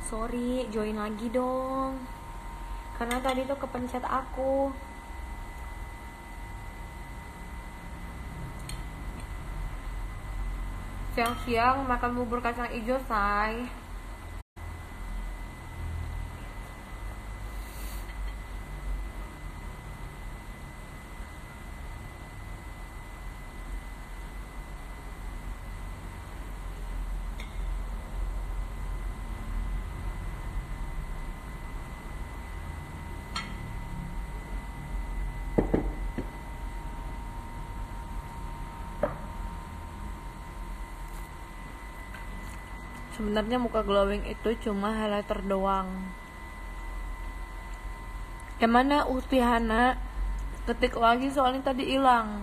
Sorry, join lagi dong. Karena tadi tuh kepencet aku. Siang-siang makan bubur kacang hijau, say. Sebenarnya muka glowing itu cuma highlighter doang. Gimana Utihana? Ketik lagi soalnya tadi hilang.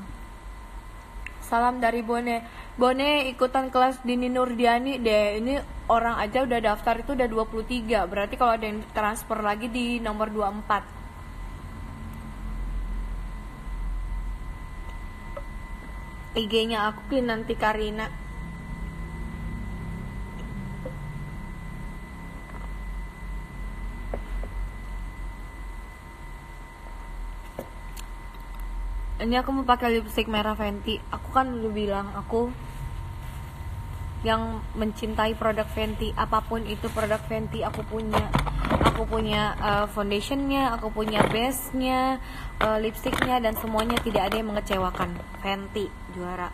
Salam dari Bone. Bone ikutan kelas Dini Nurdiani deh. Ini orang aja udah daftar itu udah 23. Berarti kalau ada yang transfer lagi di nomor 24. IG-nya aku nanti Karina. Ini aku mau pakai lipstick merah Fenty. Aku kan udah bilang aku yang mencintai produk Fenty, apapun itu produk Fenty aku punya. Aku punya foundationnya, aku punya base-nya, lipsticknya, dan semuanya tidak ada yang mengecewakan. Fenty juara.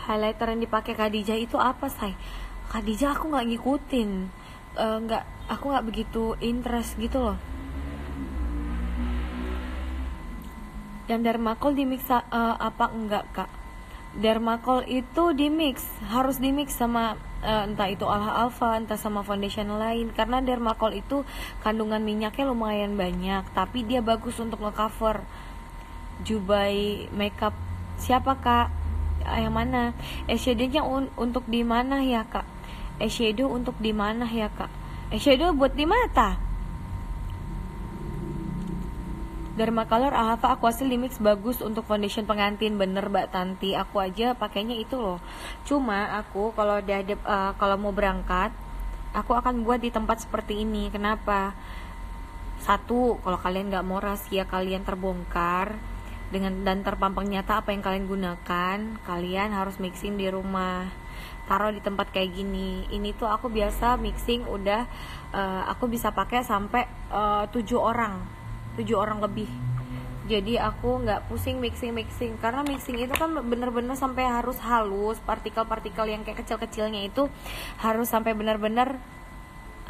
Highlighter yang dipakai Khadijah itu apa, say? Khadijah aku nggak ngikutin, aku nggak begitu interest gitu loh. Yang Dermacol dimix apa enggak, Kak? Dermacol itu dimix, harus dimix sama entah itu Alha Alpha, entah sama foundation lain. Karena Dermacol itu kandungan minyaknya lumayan banyak, tapi dia bagus untuk ngecover. Jubai makeup siapa, Kak? Yang mana? Eyeshadow-nya untuk di mana ya, Kak? Eyeshadow untuk di mana ya, Kak? Eyeshadow buat di mata. Dermacolor Alpha Aquasil Limix bagus untuk foundation pengantin, bener Mbak Tanti. Aku aja pakainya itu loh. Cuma aku kalau mau berangkat, aku akan buat di tempat seperti ini. Kenapa? Satu, kalau kalian nggak mau rahasia kalian terbongkar dan terpampang nyata apa yang kalian gunakan, kalian harus mixing di rumah. Taruh di tempat kayak gini. Ini tuh aku biasa mixing udah aku bisa pakai sampai 7 orang lebih. Jadi aku nggak pusing mixing karena mixing itu kan bener-bener sampai harus halus, partikel-partikel yang kayak kecil-kecilnya itu harus sampai bener-bener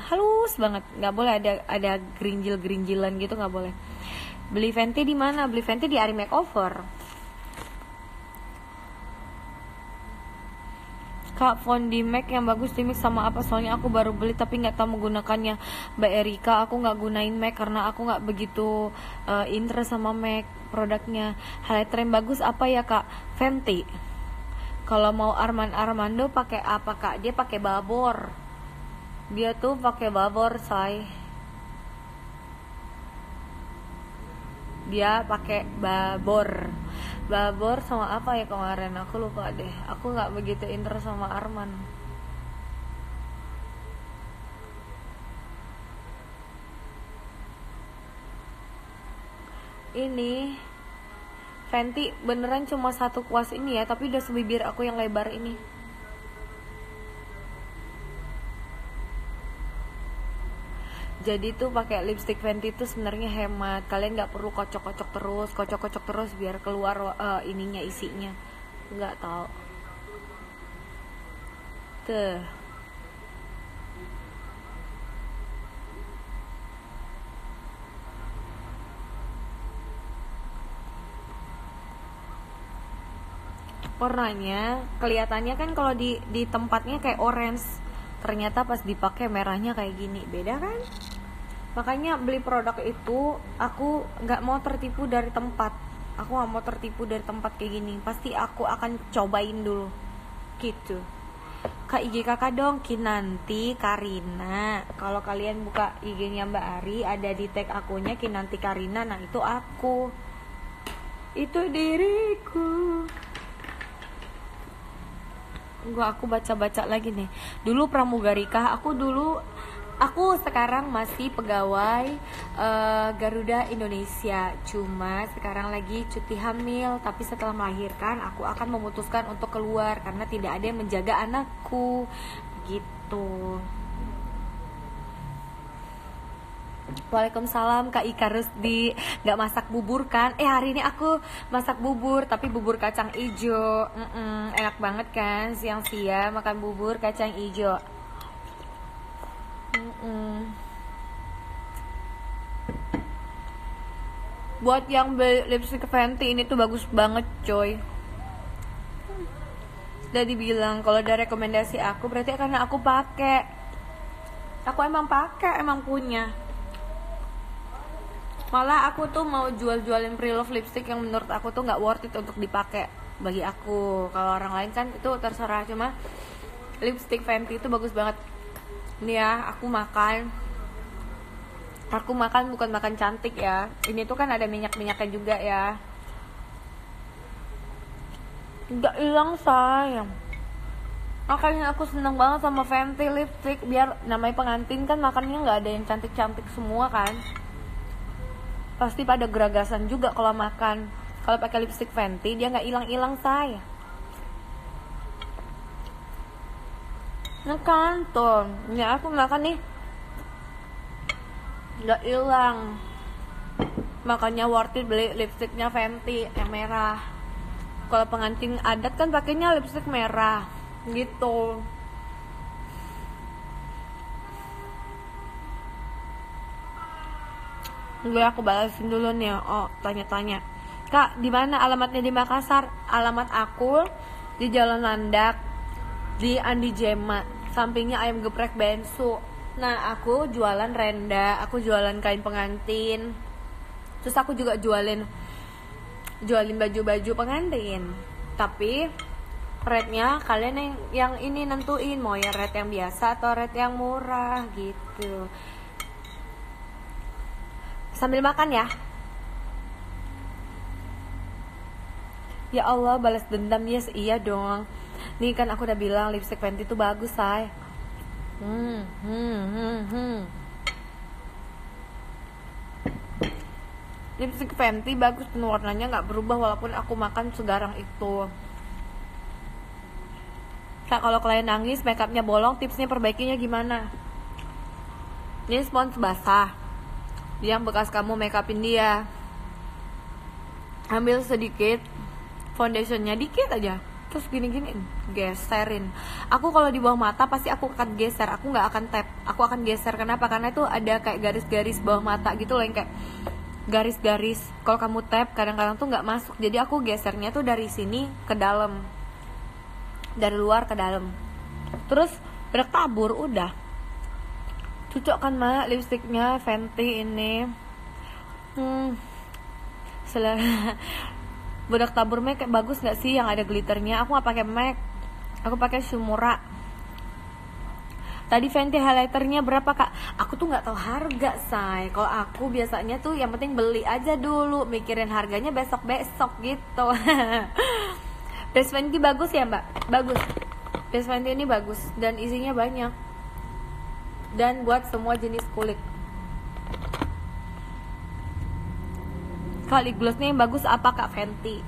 halus banget, nggak boleh ada gerinjil-gerinjilan gitu, nggak boleh. Beli Fenty di mana? Beli Fenty di Ari Makeover. Kak, Fondi Mac yang bagus di mix sama apa? Soalnya aku baru beli tapi nggak tahu menggunakannya. Mbak Erika, aku nggak gunain Mac karena aku nggak begitu interest sama Mac produknya. Highlighter yang bagus apa ya, Kak? Fenty. Kalau mau Armando pakai apa, Kak? Dia pakai Babor. Dia tuh pakai Babor, say. Dia pakai Babor sama apa ya kemarin, aku lupa deh. Aku nggak begitu interest sama Arman. Ini Fenty beneran cuma satu kuas ini ya, tapi udah sebibir aku yang lebar ini. Jadi tuh pakai lipstick Fenty tuh sebenarnya hemat. Kalian nggak perlu kocok-kocok terus biar keluar ininya, isinya. Nggak tahu. Tuh. Warnanya kelihatannya kan kalau di tempatnya kayak orange, ternyata pas dipakai merahnya kayak gini. Beda kan? Makanya beli produk itu aku nggak mau tertipu dari tempat. Aku nggak mau tertipu dari tempat kayak gini. Pasti aku akan cobain dulu gitu. Kak, IG kakak dong, Kinanti Karina. Kalau kalian buka IG-nya Mbak Ari, ada di tag akunnya Kinanti Karina. Nah itu aku, itu diriku. Aku baca-baca lagi nih. Dulu pramugari kah? Aku sekarang masih pegawai Garuda Indonesia. Cuma sekarang lagi cuti hamil. Tapi setelah melahirkan aku akan memutuskan untuk keluar karena tidak ada yang menjaga anakku. Gitu. Waalaikumsalam Kak Ika Rusdi. Gak masak bubur kan? Hari ini aku masak bubur, tapi bubur kacang ijo. Enak banget kan siang-siang makan bubur kacang ijo. Buat yang beli lipstick Fenty ini tuh bagus banget coy. Udah dibilang kalau ada rekomendasi aku berarti karena aku pakai. Aku emang pakai, emang punya. Malah aku tuh mau jual-jualin Pre-Love lipstick yang menurut aku tuh nggak worth it untuk dipakai bagi aku. Kalau orang lain kan itu terserah, cuma lipstick Fenty itu bagus banget. Ini ya, aku makan bukan makan cantik ya. Ini tuh kan ada minyak-minyaknya juga ya. Nggak hilang sayang. Makanya aku seneng banget sama Fenty lipstick. Biar namanya pengantin kan makannya nggak ada yang cantik-cantik semua kan. Pasti pada geragasan juga kalau makan. Kalau pakai lipstick Fenty dia nggak hilang-hilang sayang. Nah kan tuh, ini aku makan nih nggak hilang. Makanya worth it beli lipsticknya Fenty yang merah. Kalau pengantin adat kan pakainya lipstick merah gitu. Gue aku balasin dulu nih. Oh, tanya-tanya. Kak, di mana alamatnya di Makassar? Alamat aku di Jalan Landak di Andi Jema, sampingnya ayam geprek Bensu. Nah, aku jualan renda, aku jualan kain pengantin. Terus aku juga jualin baju-baju pengantin. Tapi rate-nya kalian yang ini nentuin mau ya rate yang biasa atau rate yang murah gitu. Sambil makan ya. Ya Allah, balas dendam. Yes, iya dong. Nih kan aku udah bilang lipstick Fenty itu bagus, say. Lipstick Fenty bagus dan warnanya nggak berubah walaupun aku makan segarang itu. Nah, kalau kalian nangis makeupnya bolong, tipsnya perbaikinya gimana? Ini spons basah. Yang bekas kamu makeupin dia. Ambil sedikit foundationnya dikit aja. Terus gini-gini geserin. Aku kalau di bawah mata pasti aku akan geser. Aku nggak akan tap. Aku akan geser. Kenapa? Karena itu ada kayak garis-garis bawah mata gitu loh, yang kayak garis-garis. Kalau kamu tap kadang-kadang tuh nggak masuk. Jadi aku gesernya tuh dari sini ke dalam, dari luar ke dalam. Terus bedak tabur udah. Cocok kan mak lipstiknya Fenty ini. Bedak tabur MAC kayak bagus nggak sih yang ada glitternya? Aku nggak pakai MAC, aku pakai Shumura. Tadi Fenty highlighternya berapa kak? Aku tuh nggak tahu harga say. Kalau aku biasanya tuh yang penting beli aja dulu, mikirin harganya besok gitu. Base Fenty bagus ya mbak? Bagus. Base Fenty ini bagus dan isinya banyak. Dan buat semua jenis kulit. Kalau lip glossnya yang bagus apa kak? Fenty.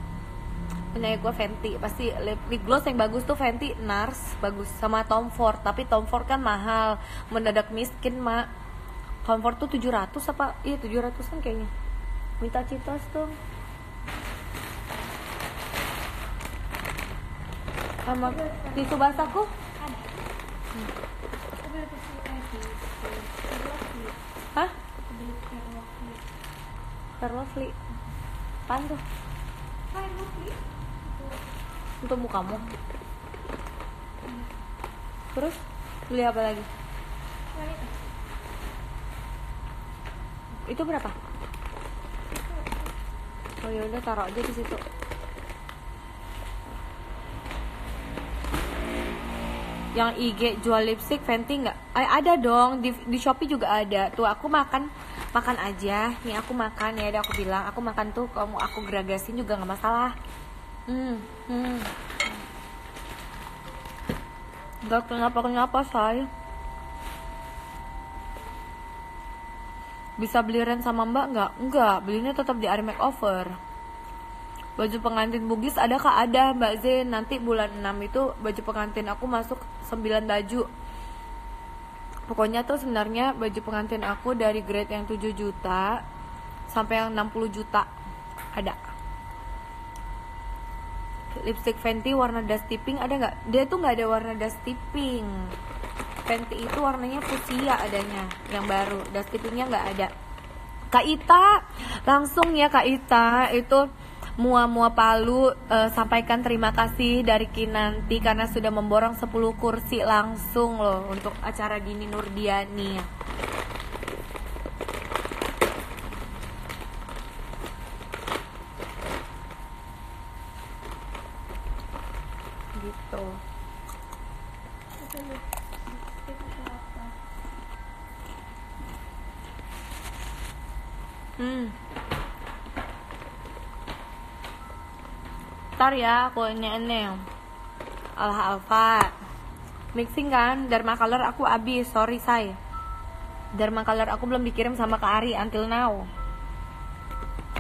Punya gue Fenty. Pasti lip gloss yang bagus tuh Fenty, NARS bagus, sama Tom Ford. Tapi Tom Ford kan mahal, mendadak miskin mak. Tom Ford tuh 700 apa? Iya 700 kan kayaknya. Minta citos tuh. Sama tisu basahku. Hah? Lovely. Apaan tuh? Untuk mukamu. Terus beli apa lagi? Itu berapa? Oh ya udah taruh aja di situ. Yang IG jual lipstick Fenty nggak? Ada dong, di Shopee juga ada. Tuh aku makan aja. Nih aku makan ya, udah aku bilang aku makan tuh, kamu aku geragasin juga nggak masalah. Gak kenapa-kenapa say. Bisa beli rent sama mbak nggak? Enggak, belinya tetap di Ari Makeover. Baju pengantin Bugis ada kak? Ada Mbak Zen. Nanti bulan 6 itu baju pengantin aku masuk 9 baju. Pokoknya tuh sebenarnya baju pengantin aku dari grade yang 7 juta sampai yang 60 juta ada. Lipstick Fenty warna dusty pink ada nggak? Dia tuh nggak ada warna dusty pink. Fenty itu warnanya fuchsia adanya, yang baru. Dusty pinknya nggak ada. Kak Ita, langsung ya Kak Ita, itu Mua Palu, sampaikan terima kasih dari Kinanti karena sudah memborong 10 kursi langsung loh untuk acara Dini Nurdiani. Gitu. Ntar ya aku ini Alfa mixing kan. Derma Color aku habis, sorry say. Derma Color aku belum dikirim sama Kak Ari until now.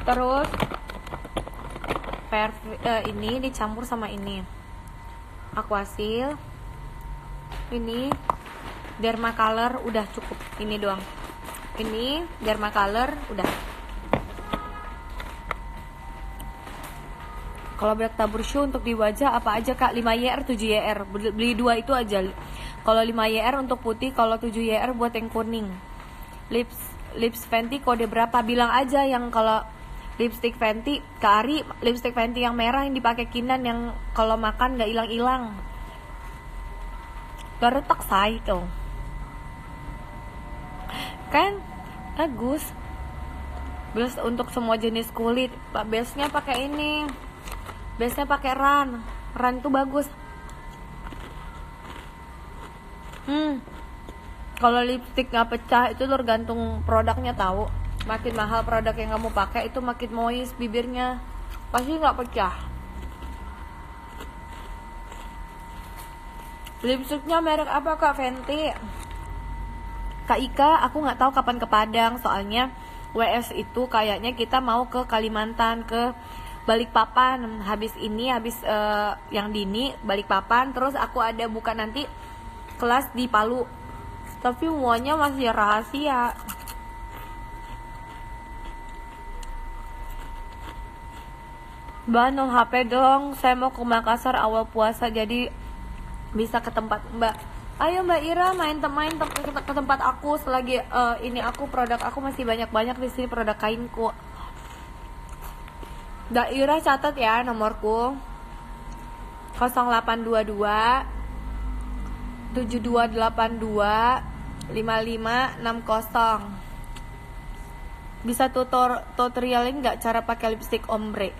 Terus ini dicampur sama ini Aquasil. Ini Derma Color udah cukup, ini doang. Ini Derma Color udah. Kalau black tabur shoe untuk di wajah apa aja kak? 5YR 7YR, beli 2 itu aja. Kalau 5YR untuk putih, kalau 7YR buat yang kuning. Lips Fenty kode berapa? Bilang aja yang kalau lipstick Fenty Kak Ari, lipstick Fenty yang merah yang dipakai Kinan, yang kalau makan nggak hilang-hilang, gak retak say tuh kan, bagus. Base untuk semua jenis kulit. Base-nya pakai ini. Base-nya pakai Ran tuh bagus. Kalau lipstick nggak pecah itu tergantung produknya tahu. Makin mahal produk yang kamu pakai itu makin moist bibirnya, pasti nggak pecah. Lipsticknya merek apa kak? Fenty. Kak Ika, aku nggak tahu kapan ke Padang, soalnya WS itu kayaknya kita mau ke Kalimantan, ke Balikpapan. Habis yang Dini Balikpapan, terus aku ada buka nanti kelas di Palu, tapi semuanya masih rahasia. Mbak, no HP dong, saya mau ke Makassar awal puasa, jadi bisa ke tempat Mbak. Ayo Mbak Ira main ke tempat aku selagi ini aku produk aku masih banyak di sini, produk kainku. Mbak Ira catat ya nomorku 0822 7282 5560. Bisa tutorialin nggak cara pakai lipstick ombre?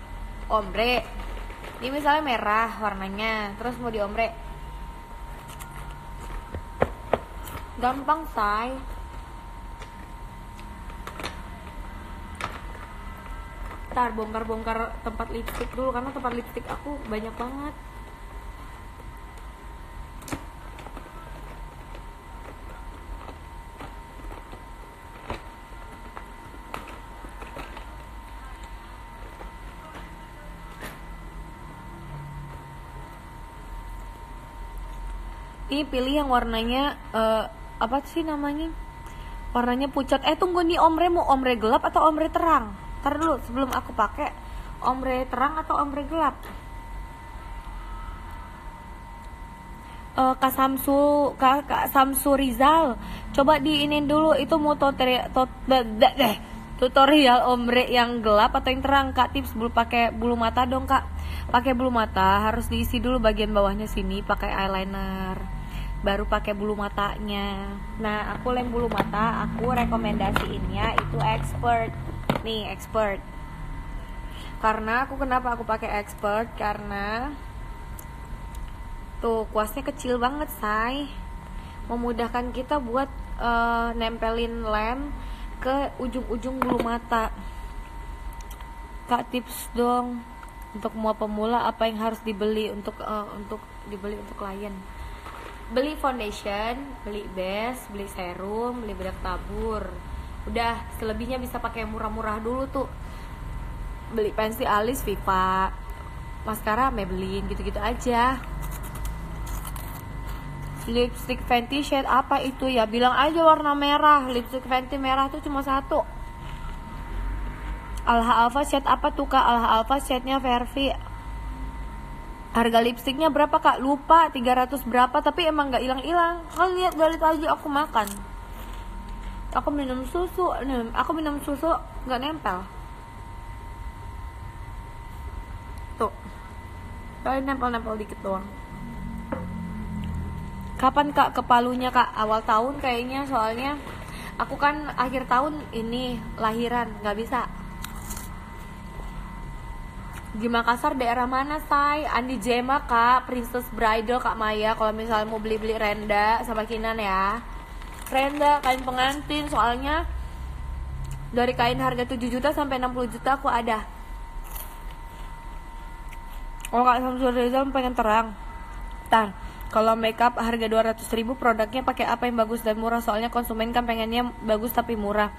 Ini misalnya merah warnanya, terus mau di ombre, gampang say. Ntar bongkar tempat lipstick dulu, karena tempat lipstick aku banyak banget. Ini pilih yang warnanya apa sih namanya? Warnanya pucat. Tunggu nih, ombre mau ombre gelap atau ombre terang? Ntar dulu sebelum aku pakai, ombre terang atau ombre gelap? Kak Samsu Rizal, coba diinin dulu itu mau tutorial ombre yang gelap atau yang terang kak. Tips pakai bulu mata dong kak. Pakai bulu mata harus diisi dulu bagian bawahnya sini pakai eyeliner, baru pakai bulu matanya. Nah aku lem bulu mata, aku rekomendasiinnya itu Expert nih, Expert. Karena kenapa aku pakai Expert, karena tuh kuasnya kecil banget say, memudahkan kita buat nempelin lem ke ujung-ujung bulu mata. Kak tips dong untuk semua pemula apa yang harus dibeli untuk dibeli untuk klien. beli foundation, beli base, beli serum, beli bedak tabur. Udah, selebihnya bisa pakai murah-murah dulu tuh. Beli pensil alis Viva, maskara Maybelline, gitu-gitu aja. Lipstick Fenty shade apa itu ya? Bilang aja warna merah. Lipstick Fenty merah tuh cuma satu. Alha Alpha shade apa tuh kak? Alha Alpha shade-nya Vervi. Harga lipstiknya berapa kak? Lupa, 300 berapa, tapi emang gak hilang-hilang. Kan lihat dari tadi aku makan. Aku minum susu gak nempel. Tuh. Kayak nempel-nempel dikit doang. Kapan kak ke Palunya kak? Awal tahun kayaknya, soalnya aku kan akhir tahun ini lahiran, gak bisa. Di Makassar daerah mana say? Andi Jema kak, Princess Bridal kak Maya. Kalau misalnya mau beli-beli renda sama Kinan ya. Renda, kain pengantin, soalnya dari kain harga 7 juta sampai 60 juta aku ada. Kalau kak Samsul Rizal pengen terang. Ntar, kalau makeup harga 200.000, produknya pakai apa yang bagus dan murah? Soalnya konsumen kan pengennya bagus tapi murah.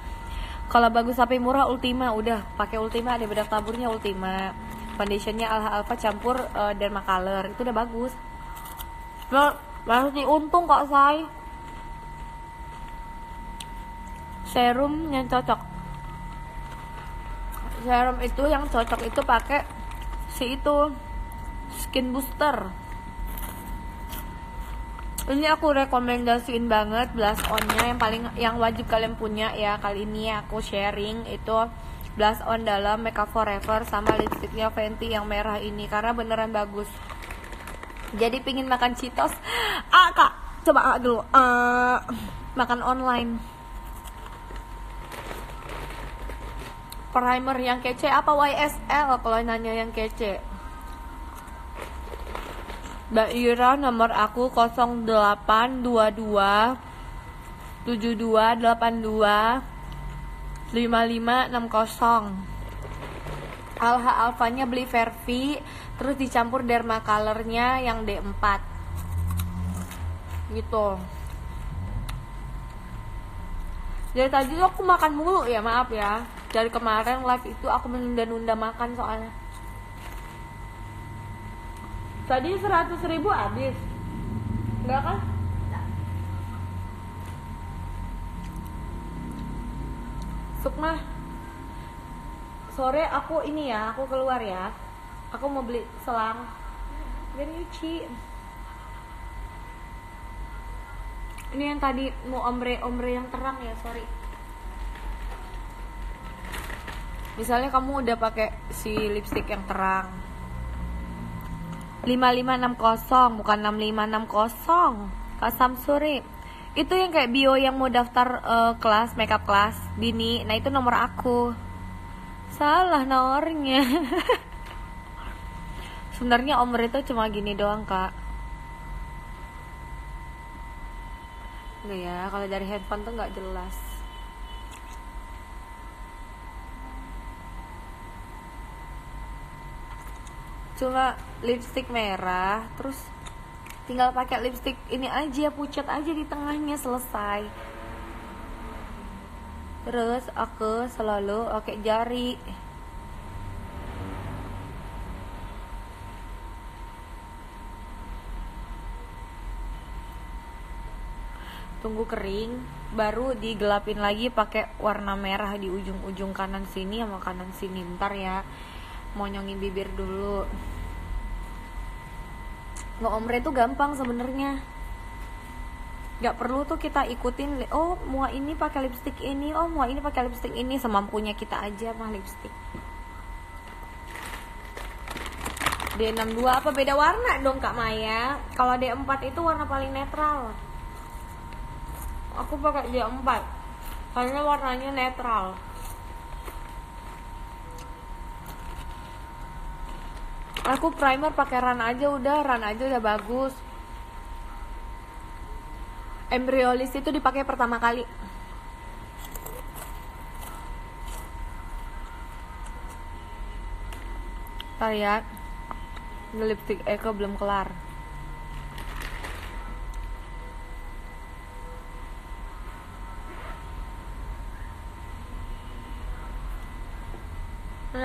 Kalau bagus tapi murah Ultima, udah pakai Ultima, ada bedak taburnya Ultima. Foundationnya Alha Alpha campur Dermacolor, itu udah bagus. Masih untung kok say. Serum yang cocok. Serum itu yang cocok itu pakai si itu skin booster. Ini aku rekomendasiin banget blush on-nya yang wajib kalian punya ya. Kali ini aku sharing itu blush on dalam Makeup Forever sama lipstiknya Fenty yang merah ini karena beneran bagus. Jadi pingin makan Cheetos, kak coba dulu makan online. Primer yang kece apa? YSL kalau nanya yang kece. Mbak Ira, nomor aku 0822 7282 5560. Alha Alphanya beli Vervi, terus dicampur Dermacolor-nya yang D4 gitu. Dari tadi aku makan mulu ya, maaf ya. Dari kemarin live itu aku menunda-nunda makan soalnya. Tadi 100.000 habis. Enggak kan? Sukma, sore aku ini ya, aku keluar ya. Aku mau beli selang. Biar nyuci. Ini yang tadi mau ombre yang terang ya, sorry. Misalnya kamu udah pakai si lipstick yang terang 5560 bukan 6560 Kak Samsuri. Itu yang kayak bio yang mau daftar kelas makeup kelas Dini. Nah itu nomor aku. Salah nomornya. Sebenarnya ombre itu cuma gini doang kak. Enggak ya, kalau dari handphone tuh nggak jelas. Cuma lipstick merah, terus tinggal pakai lipstick ini aja, pucat aja di tengahnya, selesai. Terus aku selalu pakai jari. Tunggu kering, baru digelapin lagi pakai warna merah di ujung-ujung kanan sini sama kanan sini. Ntar ya, monyongin bibir dulu. Nge-ombre itu gampang sebenarnya. Gak perlu tuh kita ikutin. Oh, mau ini pakai lipstick ini. Oh, mau ini pakai lipstick ini. Semampunya kita aja mah lipstick. D62 apa beda warna dong Kak Maya? Kalau D4 itu warna paling netral. Aku pakai D4 karena warnanya netral. Aku primer pakai Ran aja udah bagus. Embryolis itu dipakai pertama kali. Lihat, lipstick Eko belum kelar.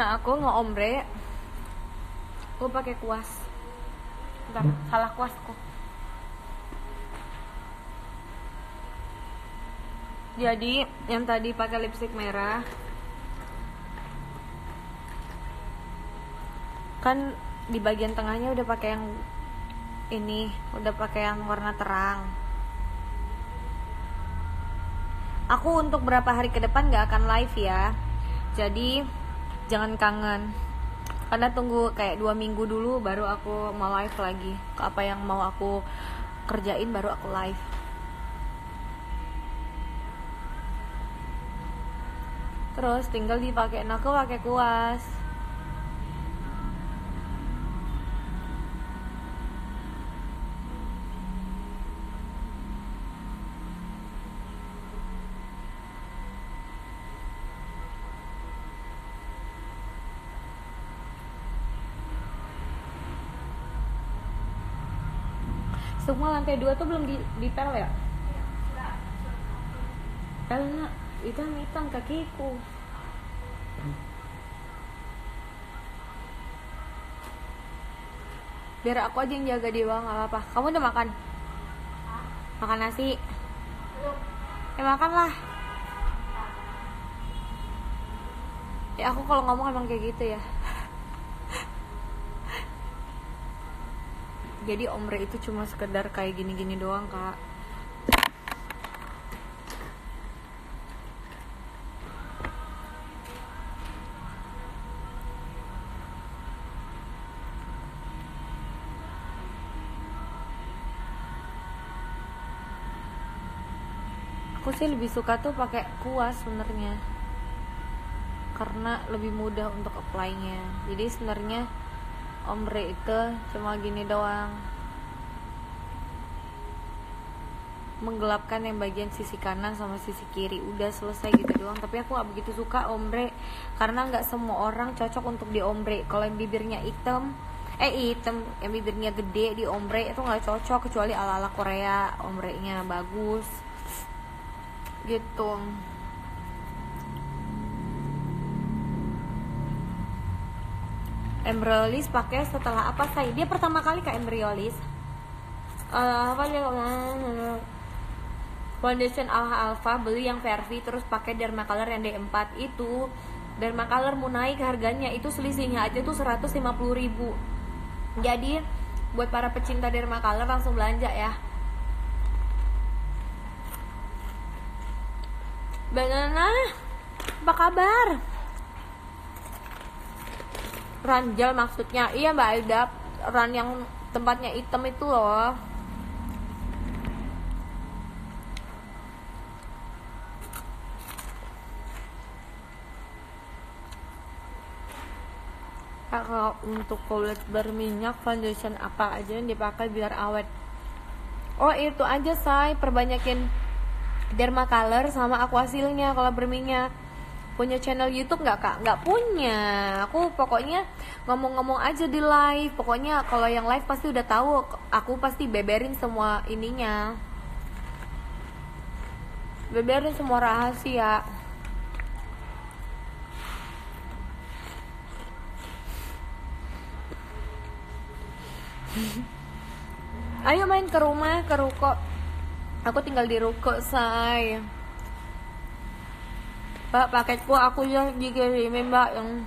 Karena aku nge-ombre, aku pakai kuas. Bentar, salah kuasku. Jadi yang tadi pakai lipstick merah, kan di bagian tengahnya udah pakai yang ini, udah pakai yang warna terang. Aku untuk berapa hari ke depan gak akan live ya, jadi jangan kangen, karena tunggu kayak 2 minggu dulu baru aku mau live lagi. Apa yang mau aku kerjain baru aku live. Terus tinggal dipakai, aku pakai kuas. Semua lantai 2 tuh belum dipel ya? Karena hitam kakiku. Biar aku aja yang jaga di bawah, nggak apa-apa. Kamu udah makan? Makan nasi? Ya makan lah. Ya aku kalau ngomong emang kayak gitu ya. Jadi ombre itu cuma sekedar kayak gini-gini doang, Kak. Aku sih lebih suka tuh pakai kuas sebenarnya, karena lebih mudah untuk apply-nya. Jadi sebenarnya ombre itu cuma gini doang, menggelapkan yang bagian sisi kanan sama sisi kiri, udah selesai gitu doang. Tapi aku gak begitu suka ombre, karena gak semua orang cocok untuk di ombre. Kalau yang bibirnya hitam, yang bibirnya gede di ombre itu gak cocok, kecuali ala-ala Korea, ombrenya bagus gitu. Embryollis pakai setelah apa say? Dia pertama kali ke Embryollis. Apa dia? Foundation Alpha beli yang Vervi, terus pakai Dermacolor yang D4. Itu Dermacolor mau naik harganya, itu selisihnya aja tuh 150.000. Jadi buat para pecinta Dermacolor langsung belanja ya. Banana, apa kabar? Ranjal maksudnya. Iya Mbak Aida, ran yang tempatnya hitam itu loh. Kalau untuk kulit berminyak, foundation apa aja yang dipakai biar awet? Oh itu aja say, perbanyakin Dermacolor sama Aquasilnya kalau berminyak. Punya channel YouTube nggak Kak? Nggak punya. Aku pokoknya ngomong-ngomong aja di live. Pokoknya kalau yang live pasti udah tahu. Aku pasti beberin semua ininya. Beberin semua rahasia. Ayo main ke rumah, ke ruko. Aku tinggal di ruko say. Mbak, paketku aku yang dikirimin Mbak, yang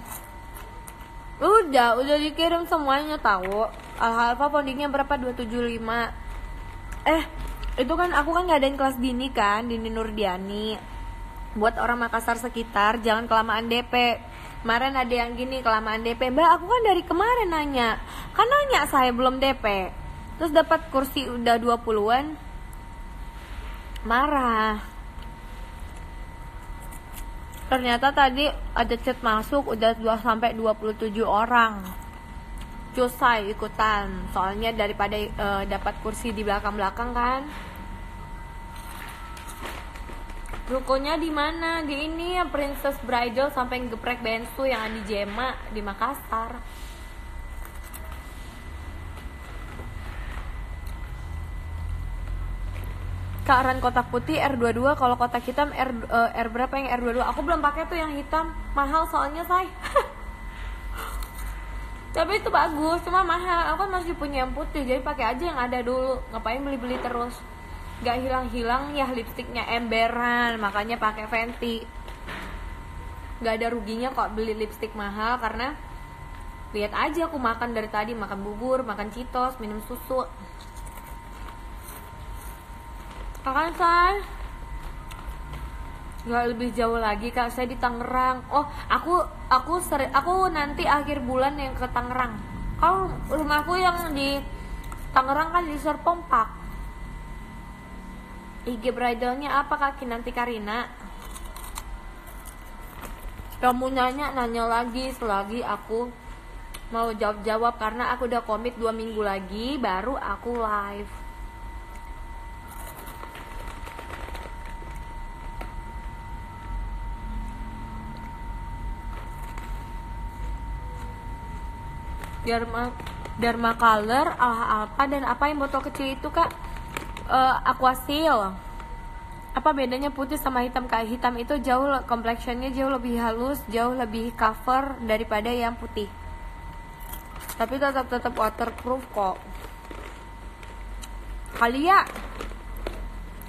udah dikirim semuanya tahu. Alpha foundingnya berapa? 275. Itu kan aku kan ngadain kelas Dini kan, Dini Nurdiani. Buat orang Makassar sekitar, jangan kelamaan DP. Kemarin ada yang gini, kelamaan DP. Mbak, aku kan dari kemarin nanya. Kan nanya saya belum DP. Terus dapat kursi udah 20-an. Marah. Ternyata tadi ada chat masuk udah 27 orang. Cusai ikutan. Soalnya daripada dapat kursi di belakang-belakang kan. Rukonya di mana? Di ini ya, Princess Bridal sampai geprek Bensu yang ada di Jema di Makassar. Kak, ran kotak putih R22, kalau kotak hitam R berapa yang R22? Aku belum pakai tuh yang hitam, mahal soalnya say. Tapi itu bagus, cuma mahal. Aku kan masih punya yang putih, jadi pakai aja yang ada dulu. Ngapain beli-beli terus? Gak hilang-hilang ya lipstiknya emberan, makanya pakai Fenty. Gak ada ruginya kok beli lipstik mahal, karena lihat aja aku makan dari tadi, makan bubur, makan Cheetos, minum susu. Makan say. Gak lebih jauh lagi kak, saya di Tangerang. Oh, aku nanti akhir bulan yang ke Tangerang. Kalau rumahku yang di Tangerang kan di Serpong Park. IG bridalnya apa kak Kinanti Karina? Kamu nanya lagi selagi aku mau jawab karena aku udah komit 2 minggu lagi baru aku live. Dharma Color, Alpha dan apa yang botol kecil itu kak? Aquasil. Apa bedanya putih sama hitam kak? Hitam itu jauh complexionnya jauh lebih halus, jauh lebih cover daripada yang putih. Tapi tetap waterproof kok. Kali ya,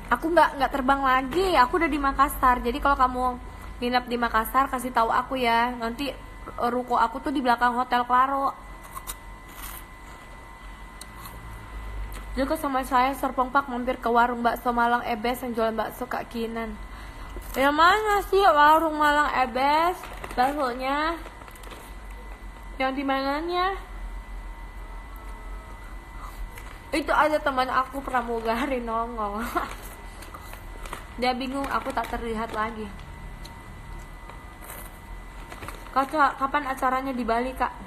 aku nggak terbang lagi. Aku udah di Makassar. Jadi kalau kamu nginep di Makassar kasih tahu aku ya. Nanti ruko aku tuh di belakang Hotel Claro. Juga sama saya Serpong Park mampir ke warung bakso Malang Ebes yang jualan bakso Kak Kinan. Yang mana sih warung Malang Ebes? Baksonya yang di mananya? Itu ada teman aku pramugari nongol. Dia bingung aku tak terlihat lagi. Kak, kapan acaranya di Bali kak?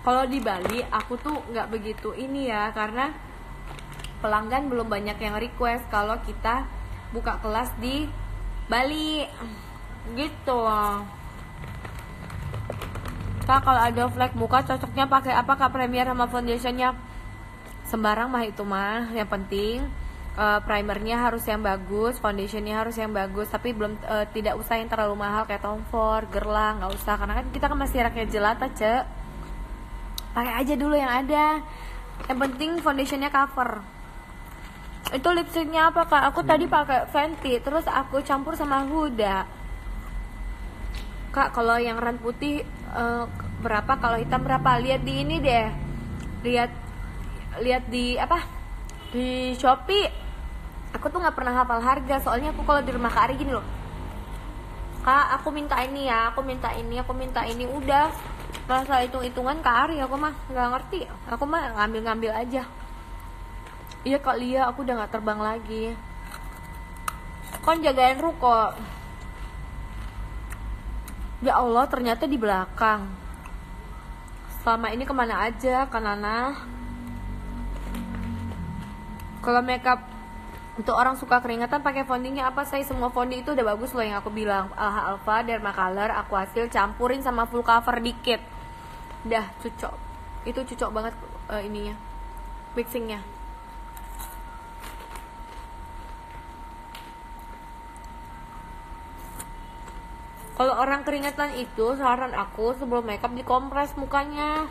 Kalau di Bali aku tuh nggak begitu ini ya, karena pelanggan belum banyak yang request kalau kita buka kelas di Bali gitu. Kak, kalau ada flek muka cocoknya pakai apa kak? Premier sama foundationnya sembarang mah itu mah. Yang penting primernya harus yang bagus, foundationnya harus yang bagus, tapi tidak usah yang terlalu mahal kayak Tom Ford, Guerlain, nggak usah, karena kan kita kan masih rakyat jelata cek. Pakai aja dulu yang ada. Yang penting foundationnya cover. Itu lipstiknya apa kak? Aku tadi pakai Fenty, terus aku campur sama Huda. Kak, kalau yang ran putih berapa? Kalau hitam berapa? Lihat di ini deh. Lihat di apa? Di Shopee. Aku tuh nggak pernah hafal harga. Soalnya aku kalau di rumah Kak Ari gini loh. Kak, aku minta ini ya. Aku minta ini. Udah. Masa hitung-hitungan Kak Ari aku mah nggak ngerti. Aku mah ngambil aja. Iya Kak Lia, aku udah nggak terbang lagi. Kon jagain ruko. Ya Allah, ternyata di belakang. Selama ini kemana aja Kak Nana? Kalau makeup untuk orang suka keringatan pakai foundingnya apa? Saya semua founding itu udah bagus loh yang aku bilang. Alpha, Dharma Color, Aquasil, campurin sama full cover dikit. Dah cocok. Itu cocok banget ininya. Mixingnya. Kalau orang keringatan itu saran aku sebelum makeup dikompres mukanya.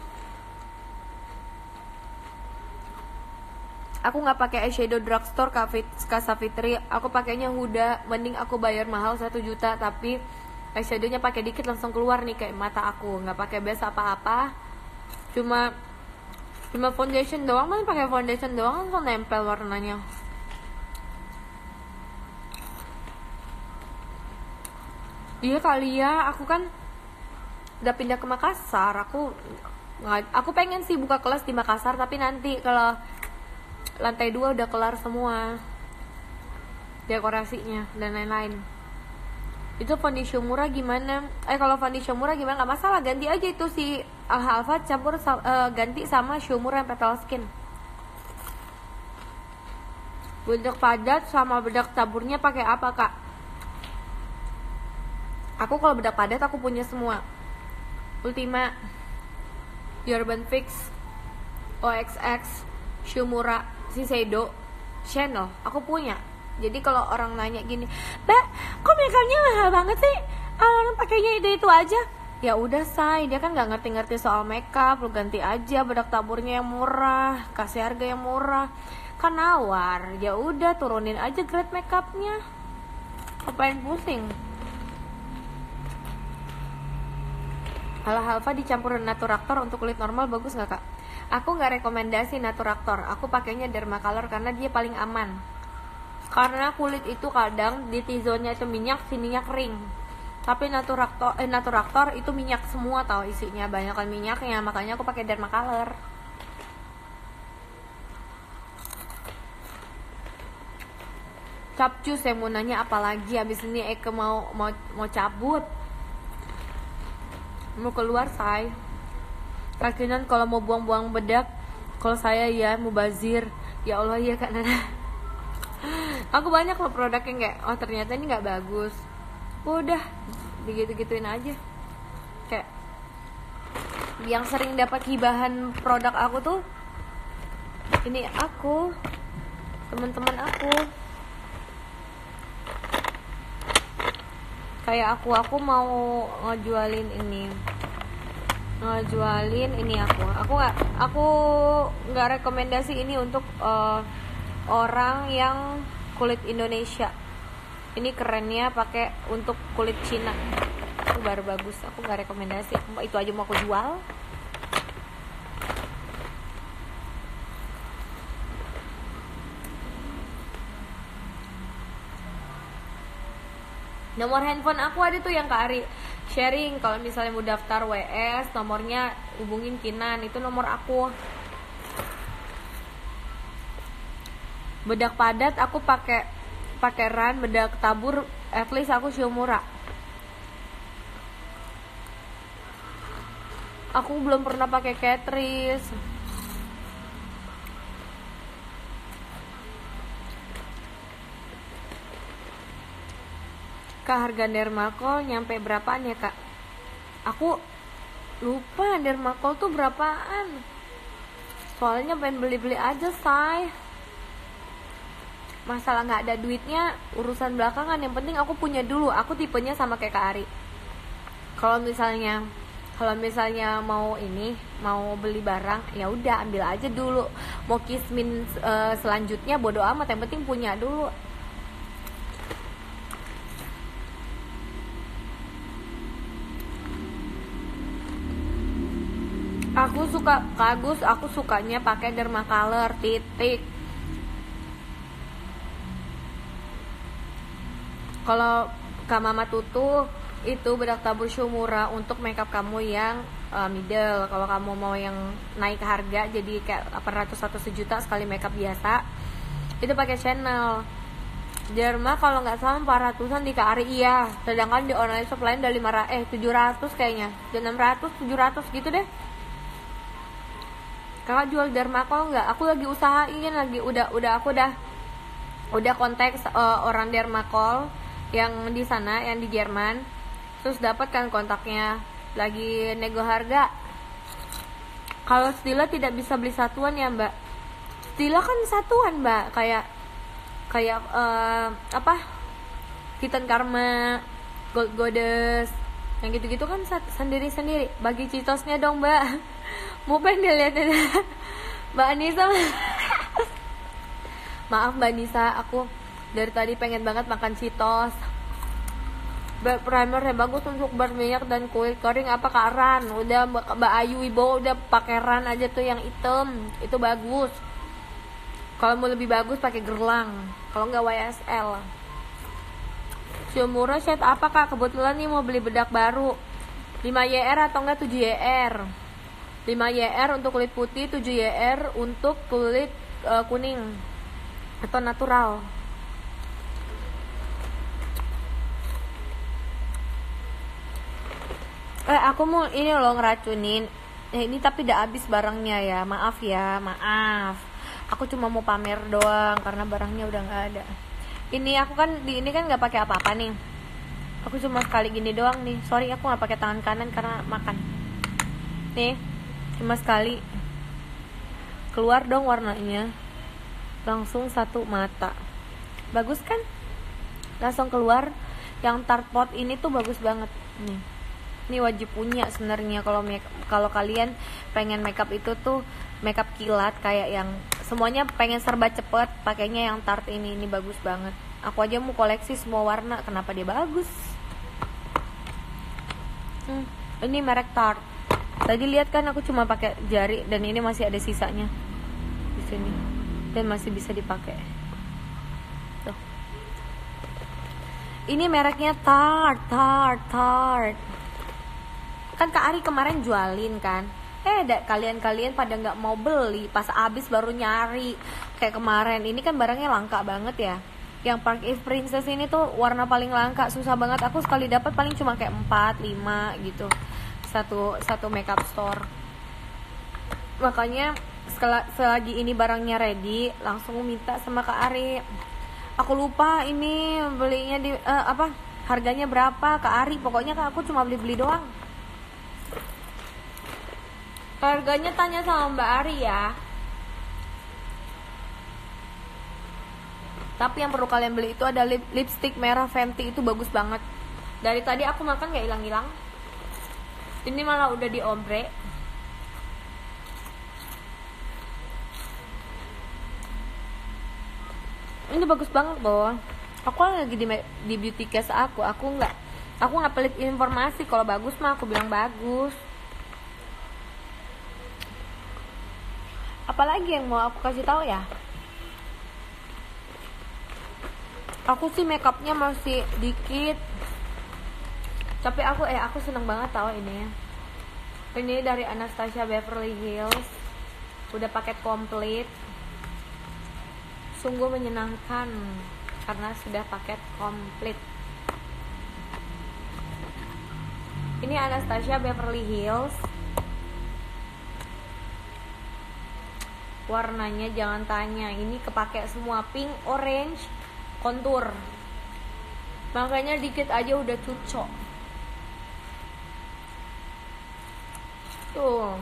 Aku nggak pakai eyeshadow drugstore Kak Savitri. Aku pakainya Huda. Mending aku bayar mahal 1 juta tapi eyeshadownya pakai dikit langsung keluar nih kayak mata aku. Nggak pakai base apa-apa. Cuma foundation doang. Mana pakai foundation doang langsung nempel warnanya. Iya kali ya, aku kan udah pindah ke Makassar. Aku pengen sih buka kelas di Makassar, tapi nanti kalau lantai 2 udah kelar semua dekorasinya dan lain-lain. Itu foundation murah gimana? Kalau foundation murah gimana? Gak masalah, ganti aja itu si Alpha campur ganti sama Shumura yang Petal Skin. Bedak padat sama bedak taburnya pakai apa kak? Aku kalau bedak padat aku punya semua. Ultima, Urban Fix, OXX, Shumura, Shiseido, Chanel, aku punya. Jadi kalau orang nanya gini, Mbak, kok makeupnya mahal banget sih? Orang pakainya itu aja. Ya udah say, dia kan nggak ngerti-ngerti soal makeup, lu ganti aja bedak taburnya yang murah, kasih harga yang murah, kan nawar. Ya udah turunin aja grade makeupnya, ngapain pusing. Kalau Halva dicampur Naturaktor untuk kulit normal bagus nggak kak? Aku nggak rekomendasi Naturaktor, aku pakainya Dermacolor karena dia paling aman. Karena kulit itu kadang di T-zone-nya itu minyak, sininya kering. Tapi Naturaktor itu minyak semua tau isinya, banyakan minyaknya, makanya aku pakai Dermacolor. Capcus saya mau nanya apa lagi, abis ini Eke mau cabut, mau keluar say. Kakinan kalau mau buang-buang bedak, kalau saya ya mubazir. Ya Allah ya Kak Nana. Aku banyak loh produk yang kayak, oh ternyata ini nggak bagus, udah digitu-gituin aja. Kayak yang sering dapat hibahan produk aku tuh ini aku, teman-teman aku. Kayak aku mau ngejualin ini aku nggak rekomendasi ini untuk orang yang kulit Indonesia. Ini kerennya pakai untuk kulit Cina, itu baru bagus. Aku nggak rekomendasi, itu aja mau aku jual. Nomor handphone aku ada tuh yang Kak Ari sharing, kalau misalnya mau daftar WS, nomornya hubungin Kinan, itu nomor aku. Bedak padat aku pakai ran, bedak tabur at least aku Shiomura. Aku belum pernah pakai Catrice. Kak, harga Dermacol nyampe berapaan ya Kak? Aku lupa Dermacol tuh berapaan, soalnya pengen beli-beli aja say. Masalah nggak ada duitnya urusan belakangan, yang penting aku punya dulu. Aku tipenya sama kayak Kak Ari, kalau misalnya mau beli barang ya udah ambil aja dulu. Mau kismin selanjutnya bodo amat, yang penting punya dulu. Aku sukanya pakai Dermacolor titik. Kalau Kak Mama Tutu itu bedak tabur Shiomura untuk makeup kamu yang middle. Kalau kamu mau yang naik harga jadi kayak 800 atau 1 juta sekali makeup biasa, itu pakai Chanel. Derma kalau nggak salah 400-an di Kak Ari, iya. Sedangkan di online shop lain udah 700 kayaknya, udah 600, 700 gitu deh. Kakak jual Dermacol nggak? Aku lagi usahain, udah kontak orang Dermacol yang di sana, yang di Jerman. Terus dapat kan kontaknya, lagi nego harga. Kalau Stila tidak bisa beli satuan ya Mbak. Stila kan satuan Mbak, kayak Titan Karma, Gold Goddess, yang gitu-gitu kan sendiri-sendiri. Bagi citosnya dong Mbak. Mau pengen dilihatin Mbak Anissa. Maaf Mbak Anissa, aku dari tadi pengen banget makan Cheetos. Primer yang bagus untuk berminyak dan kulit kering apa Kak Ran? Udah Mbak Ayu Wibowo udah pakai Ran aja tuh yang hitam, itu bagus. Kalau mau lebih bagus pakai Gerlang, kalau nggak YSL. Shiomura shade apa Kak? Kebetulan nih mau beli bedak baru, 5YR atau enggak 7YR. 5YR untuk kulit putih, 7YR untuk kulit kuning atau natural. Aku mau ini loh ngeracunin. Ini tapi udah habis barangnya ya. Maaf ya, maaf. Aku cuma mau pamer doang karena barangnya udah nggak ada. Ini aku kan di ini kan nggak pakai apa-apa nih. Aku cuma sekali gini doang nih. Sorry aku nggak pakai tangan kanan karena makan. Nih, cuma sekali. Keluar dong warnanya. Langsung satu mata. Bagus kan? Langsung keluar. Yang tart pot ini tuh bagus banget nih. Ini wajib punya sebenarnya kalau kalian pengen makeup itu tuh makeup kilat kayak yang semuanya pengen serba cepet, pakainya yang Tarte ini bagus banget. Aku aja mau koleksi semua warna, kenapa dia bagus. Ini merek Tarte. Tadi lihat kan aku cuma pakai jari dan ini masih ada sisanya di sini dan masih bisa dipakai. Tuh. Ini mereknya Tarte. Kan Kak Ari kemarin jualin kan. Kalian pada nggak mau beli, pas abis baru nyari. Kayak kemarin, ini kan barangnya langka banget ya. Yang Park Eve Princess ini tuh warna paling langka, susah banget. Aku sekali dapat paling cuma kayak 4, 5 gitu. Satu makeup store. Makanya selagi ini barangnya ready, langsung minta sama Kak Ari. Aku lupa ini belinya di harganya berapa Kak Ari. Pokoknya aku cuma beli doang. Harganya tanya sama Mbak Ari ya. Tapi yang perlu kalian beli itu ada lipstick merah Fenty, itu bagus banget. Dari tadi aku makan gak hilang-hilang. Ini malah udah diombre. Ini bagus banget loh. Aku lagi di beauty case aku nggak pelit informasi. Kalau bagus mah aku bilang bagus. Apalagi yang mau aku kasih tahu ya? Aku sih makeupnya masih dikit. Tapi aku seneng banget tahu ini. Ini dari Anastasia Beverly Hills. Udah paket komplit. Sungguh menyenangkan karena sudah paket komplit. Ini Anastasia Beverly Hills. Warnanya jangan tanya, ini kepake semua, pink, orange, kontur. Makanya dikit aja udah cucok. Tuh.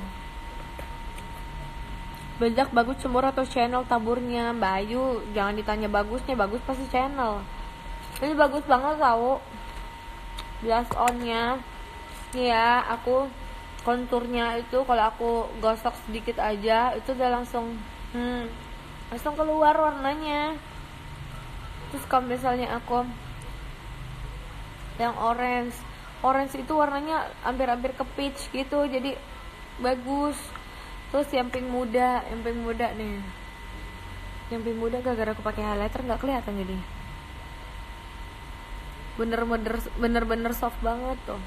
Bedak bagus cemur atau channel taburnya? Mbak Ayu, jangan ditanya bagusnya, bagus pasti channel. Ini bagus banget tau. Blush on-nya. Nih ya, aku konturnya itu kalau aku gosok sedikit aja itu udah langsung keluar warnanya. Terus kalau misalnya aku yang orange itu warnanya hampir ke peach gitu, jadi bagus. Terus yang pink muda nih, yang pink muda gara-gara aku pakai highlighter nggak kelihatan, jadi bener-bener soft banget tuh.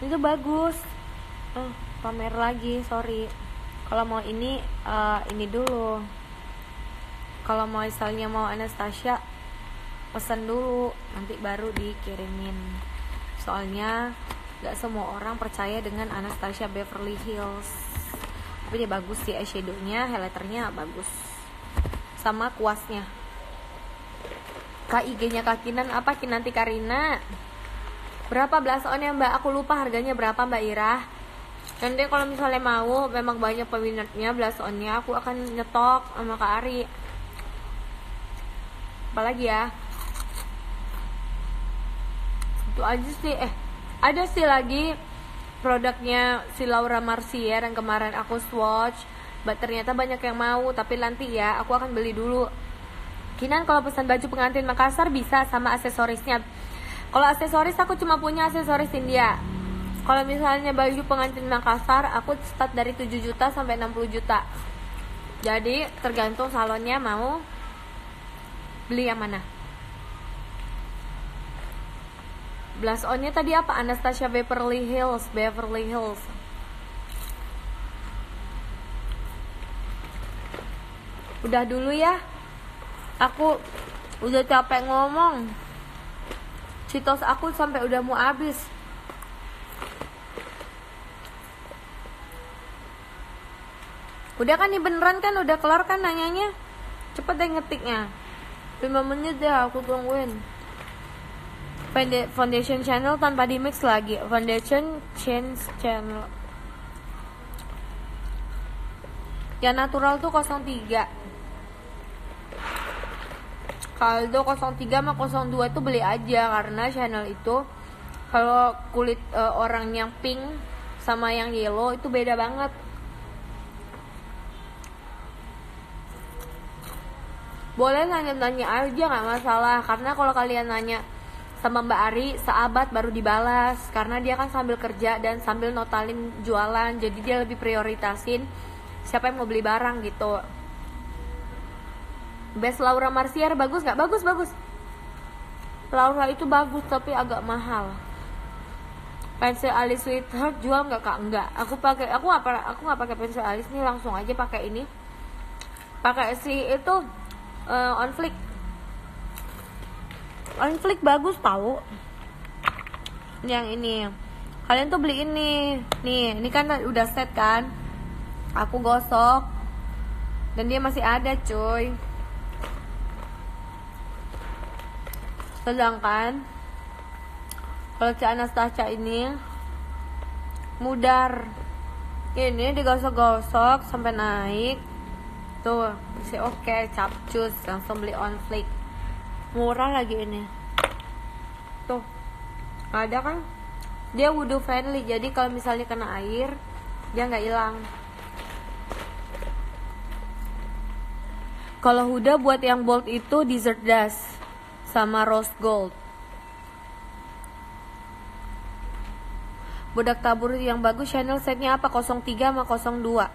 Itu bagus. Pamer lagi, sorry. Kalau mau ini dulu. Kalau mau misalnya mau Anastasia, pesan dulu, nanti baru dikirimin. Soalnya gak semua orang percaya dengan Anastasia Beverly Hills. Tapi dia bagus sih, eyeshadownya, highlighternya bagus. Sama kuasnya. IG-nya Kak Kinan apa? Kinanti Karina. Berapa blush on-nya Mbak? Aku lupa harganya berapa Mbak Irah. Nanti kalau misalnya mau, memang banyak peminatnya blush on-nya, aku akan nyetok sama Kak Ari. Apalagi ya? Itu aja sih. Ada sih lagi produknya si Laura Mercier yang kemarin aku swatch. Ternyata banyak yang mau, tapi nanti ya aku akan beli dulu. Kinan kalau pesan baju pengantin Makassar bisa sama aksesorisnya. Kalau aksesoris aku cuma punya aksesoris India. Kalau misalnya baju pengantin Makassar, aku start dari 7 juta sampai 60 juta. Jadi tergantung salonnya mau beli yang mana. Blush on-nya tadi apa? Anastasia Beverly Hills. Udah dulu ya. Aku udah capek ngomong. Citos aku sampai udah mau habis. Udah kan nih, beneran kan? Udah kelar kan nanyanya? Cepet deh ngetiknya. 5 menit ya aku tungguin. Foundation channel tanpa di mix lagi. Foundation change channel. Yang natural tuh 03. Kalau 03 sama 02 tuh beli aja, karena channel itu Kalau kulit orang yang pink sama yang yellow itu beda banget. Boleh nanya-nanya aja, nggak masalah. Karena kalau kalian nanya sama Mbak Ari, seabad baru dibalas. Karena dia kan sambil kerja dan sambil notalin jualan. Jadi dia lebih prioritasin siapa yang mau beli barang gitu. Best Laura Mercier bagus nggak? Bagus, bagus. Laura itu bagus tapi agak mahal. Pensil alis Sweetheart jual nggak kak? Nggak. Aku nggak pakai pensil alis nih, langsung aja pakai ini. Pakai si itu on flick. On flick bagus tahu. Yang ini. Kalian tuh beli ini. Nih, ini kan udah set kan? Aku gosok. Dan dia masih ada, cuy. Sedangkan kalau si Anastasia ini mudar. Ini digosok-gosok sampai naik. Tuh, masih oke, capcus, langsung beli on flick. Murah lagi ini. Tuh. Ada kan? Dia wudhu friendly. Jadi kalau misalnya kena air, dia nggak hilang. Kalau Huda buat yang bold itu Desert Dust sama Rose Gold. Bedak tabur yang bagus Chanel setnya apa? 03 sama 02.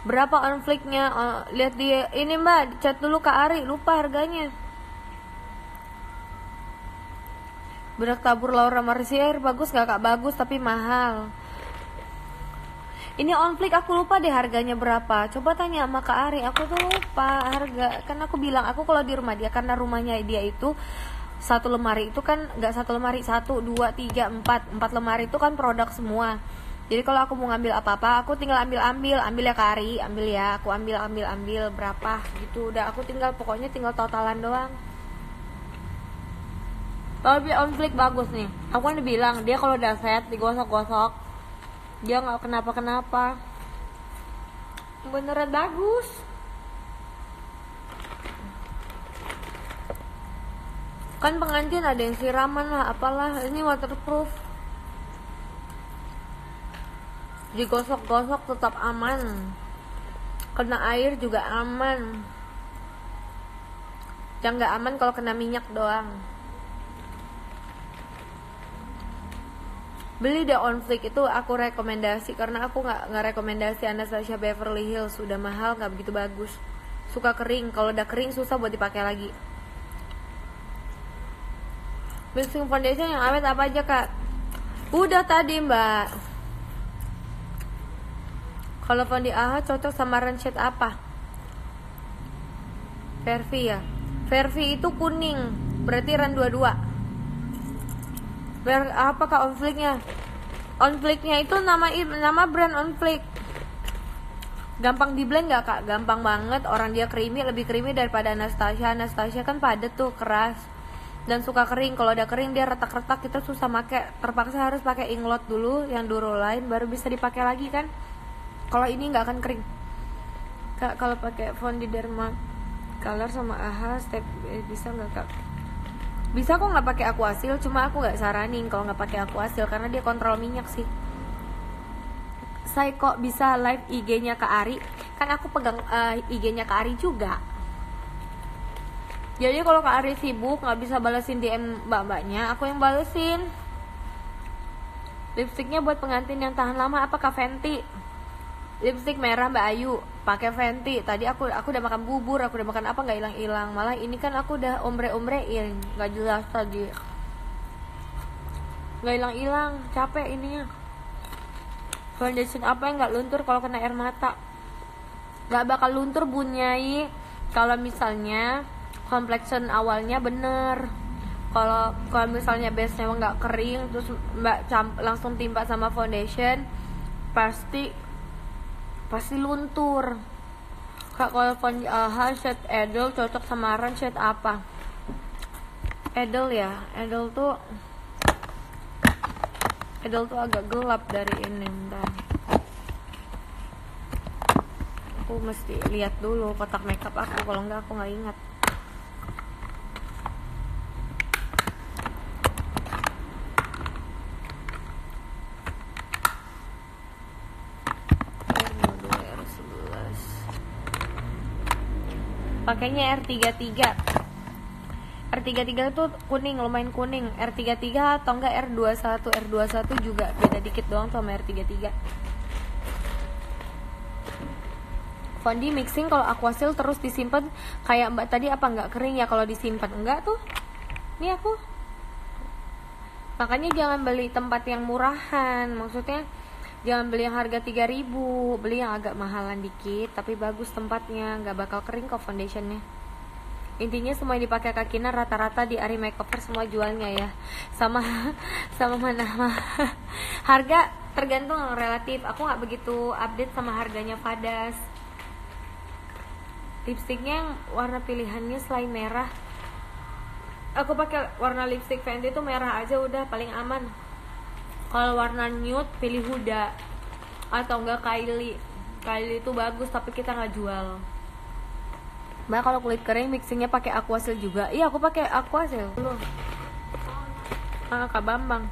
Berapa on flicknya? Lihat di ini mbak, chat dulu Kak Ari, lupa harganya. Bedak tabur Laura Mercier bagus gak kak? Bagus tapi mahal. Ini on flick aku lupa deh harganya berapa. Coba tanya sama Kak Ari, aku tuh lupa harga. Kan aku bilang aku kalau di rumah dia, karena rumahnya dia itu satu lemari itu kan nggak satu lemari, 1, 2, 3, 4 lemari itu kan produk semua. Jadi kalau aku mau ngambil apa-apa, aku tinggal ambil ya Kak Ari, ambil ya, aku ambil berapa gitu. Udah aku tinggal pokoknya tinggal totalan doang. Tapi on flick bagus nih. Aku kan bilang dia kalau udah set digosok-gosok dia nggak kenapa-kenapa. Beneran bagus. Kan pengantin ada yang siraman lah, apalah. Ini waterproof. Digosok-gosok tetap aman. Kena air juga aman. Yang nggak aman kalau kena minyak doang. Beli deh on flick itu aku rekomendasi, karena aku nggak rekomendasi Anastasia Beverly Hills, sudah mahal, nggak begitu bagus, suka kering. Kalau udah kering susah buat dipakai lagi. Mixing foundation yang awet apa aja kak? Udah tadi mbak. Kalau fondi AHA cocok sama ren shade apa? Vervi ya. Vervi itu kuning, berarti ren 22. Apa kak on flicknya? On flicknya itu nama brand on flick. Gampang di blend gak kak? Gampang banget. Orang dia creamy, lebih creamy daripada Anastasia. Anastasia kan padat tuh, keras dan suka kering. Kalau udah kering dia retak-retak, kita susah pakai. Terpaksa harus pakai inglot dulu yang Durolain baru bisa dipakai lagi kan. Kalau ini nggak akan kering kak. Kalau pakai Fondi Derma Color sama AHA step bisa nggak kak? Bisa kok nggak pakai Aquasil, cuma aku nggak saranin kalau nggak pakai Aquasil karena dia kontrol minyak sih. Saya kok bisa live IG-nya Kak Ari, kan aku pegang IG-nya Kak Ari juga. Jadi kalau Kak Ari sibuk nggak bisa balesin DM mbak-mbaknya, aku yang balesin. Lipstiknya buat pengantin yang tahan lama apa Kak Fenty? Lipstick merah Mbak Ayu, pakai Fenty. Tadi aku udah makan bubur, aku udah makan apa nggak hilang-hilang. Malah ini kan aku udah ombre-ombrein, nggak jelas tadi. Nggak hilang-hilang, capek ininya. Foundation apa yang nggak luntur kalau kena air mata? Nggak bakal luntur bunyai kalau misalnya complexion awalnya bener. Kalau misalnya base-nya nggak kering, terus Mbak langsung timpa sama foundation, pasti luntur. Kak kalau Fondi AHA shade Edel cocok sama ren shade apa? Edel ya, Edel tuh agak gelap dari ini. Bentar, aku mesti lihat dulu kotak makeup aku, kalau enggak aku nggak ingat. pakainya R33. R33 tuh kuning, lumayan kuning. R33 atau enggak R21. R21 juga beda dikit doang sama R33. Fondi mixing kalau Aquasil terus disimpan kayak Mbak tadi apa enggak kering ya kalau disimpan? Enggak tuh. Ini aku. Makanya jangan beli tempat yang murahan. Maksudnya jangan beli yang harga 3.000, beli yang agak mahalan dikit tapi bagus tempatnya, nggak bakal kering kok foundationnya. Intinya semua yang dipakai Kakina rata-rata di Ari Makeover semua jualnya ya. Sama mana harga tergantung relatif. Aku nggak begitu update sama harganya Fadas. Lipstiknya yang warna pilihannya selain merah, aku pakai warna lipstick Fenty itu merah aja udah paling aman. Kalau warna nude pilih Huda atau enggak Kylie. Kylie itu bagus tapi kita nggak jual. Mbak kalau kulit kering mixingnya pakai Aquasil juga. Iya aku pakai Aquasil. Kak Bambang.